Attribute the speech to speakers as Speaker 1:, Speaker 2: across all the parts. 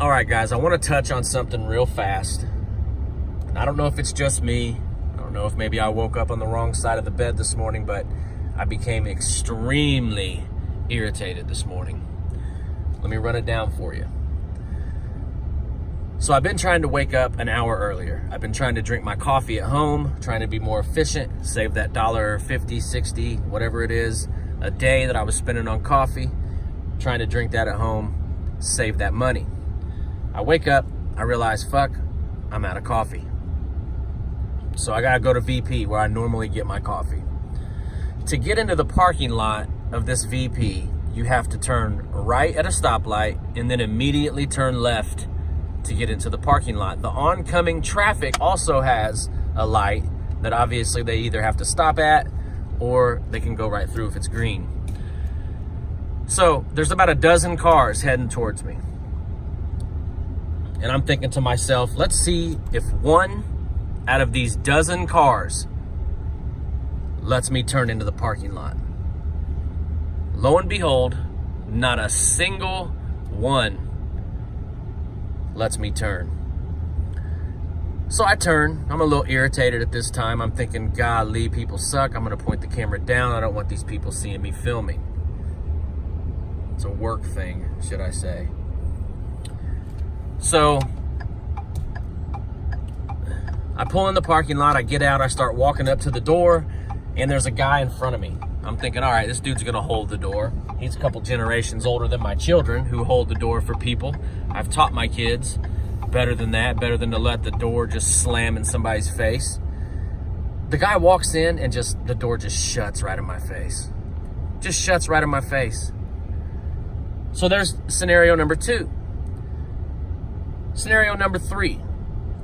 Speaker 1: All right, guys, I want to touch on something real fast. I don't know if it's just me. I don't know if maybe I woke up on the wrong side of the bed this morning, but I became extremely irritated this morning. Let me run it down for you. So I've been trying to wake up an hour earlier. I've been trying to drink my coffee at home, trying to be more efficient, save that $1.50, $60, whatever it is, a day that I was spending on coffee, trying to drink that at home, save that money. I wake up, I realize, fuck, I'm out of coffee. So I gotta go to VP where I normally get my coffee. To get into the parking lot of this VP, you have to turn right at a stoplight and then immediately turn left to get into the parking lot. The oncoming traffic also has a light that obviously they either have to stop at or they can go right through if it's green. So there's about a dozen cars heading towards me. And I'm thinking to myself, let's see if one out of these dozen cars lets me turn into the parking lot. Lo and behold, not a single one lets me turn. So I turn. I'm a little irritated at this time. I'm thinking, golly, people suck. I'm gonna point the camera down. I don't want these people seeing me filming. It's a work thing, should I say. So I pull in the parking lot, I get out, I start walking up to the door, and there's a guy in front of me. I'm thinking, all right, this dude's gonna hold the door. He's a couple generations older than my children who hold the door for people. I've taught my kids better than that, better than to let the door just slam in somebody's face. The guy walks in and the door just shuts right in my face. Just shuts right in my face. So there's scenario number 2. Scenario number 3.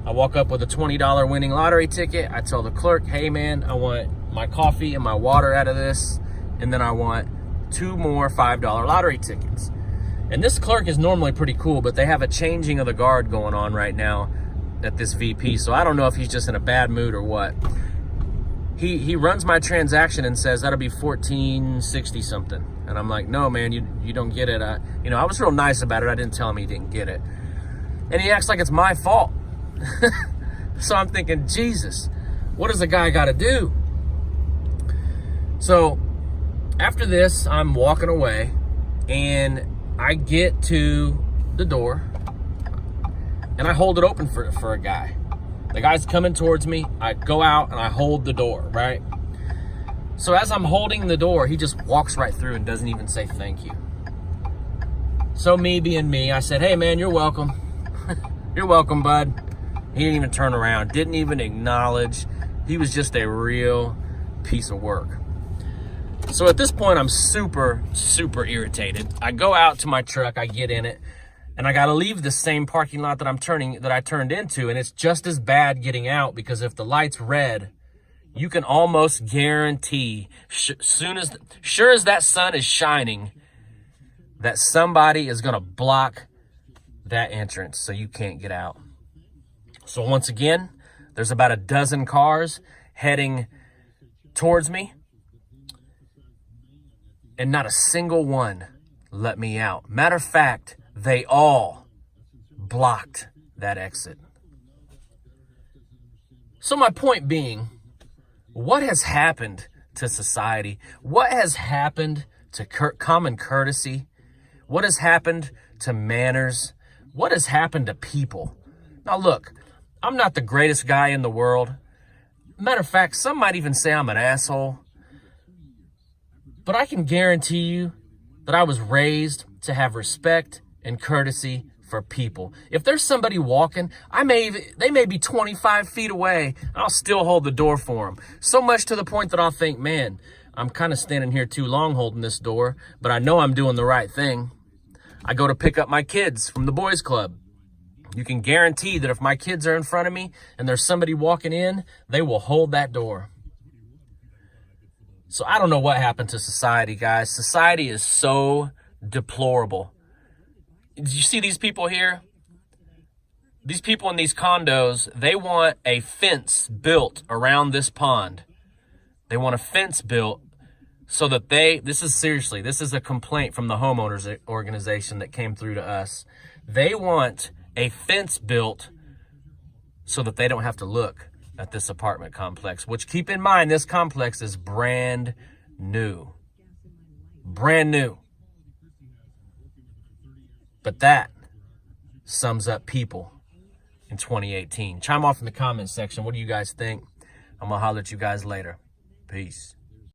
Speaker 1: I walk up with a $20 winning lottery ticket. I tell the clerk, hey man, I want my coffee and my water out of this, and then I want 2 more $5 lottery tickets. And this clerk is normally pretty cool, but they have a changing of the guard going on right now at this VP, so I don't know if he's just in a bad mood or what. He runs my transaction and says that'll be $14.60 something, and I'm like, no man, you don't get it. I was real nice about it. I didn't tell him he didn't get it, and he acts like it's my fault. So I'm thinking, Jesus, what does the guy got to do? So after this, I'm walking away and I get to the door and I hold it open for a guy. The guy's coming towards me. I go out and I hold the door, right? So as I'm holding the door, he just walks right through and doesn't even say thank you. So me being me, I said, hey man, you're welcome. You're welcome, bud. He didn't even turn around, didn't even acknowledge. He was just a real piece of work. So at this point, I'm super, super irritated. I go out to my truck, I get in it, and I gotta leave the same parking lot that I turned into, and it's just as bad getting out because if the light's red, you can almost guarantee, sure as that sun is shining, that somebody is gonna block that entrance so you can't get out. So once again, there's about a dozen cars heading towards me, and not a single one let me out. Matter of fact, they all blocked that exit. So my point being, what has happened to society? What has happened to common courtesy? What has happened to manners? What has happened to people? Now look, I'm not the greatest guy in the world. Matter of fact, some might even say I'm an asshole. But I can guarantee you that I was raised to have respect and courtesy for people. If there's somebody walking, they may be 25 feet away, and I'll still hold the door for them. So much to the point that I'll think, man, I'm kind of standing here too long holding this door, but I know I'm doing the right thing. I go to pick up my kids from the boys club. You can guarantee that if my kids are in front of me and there's somebody walking in, they will hold that door. So I don't know what happened to society, guys. Society is so deplorable. Did you see these people here? These people in these condos, they want a fence built around this pond. They want a fence built so that this is a complaint from the homeowners organization that came through to us. They want a fence built so that they don't have to look at this apartment complex, which, keep in mind, this complex is brand new. Brand new. But that sums up people in 2018. Chime off in the comments section. What do you guys think? I'm going to holler at you guys later. Peace.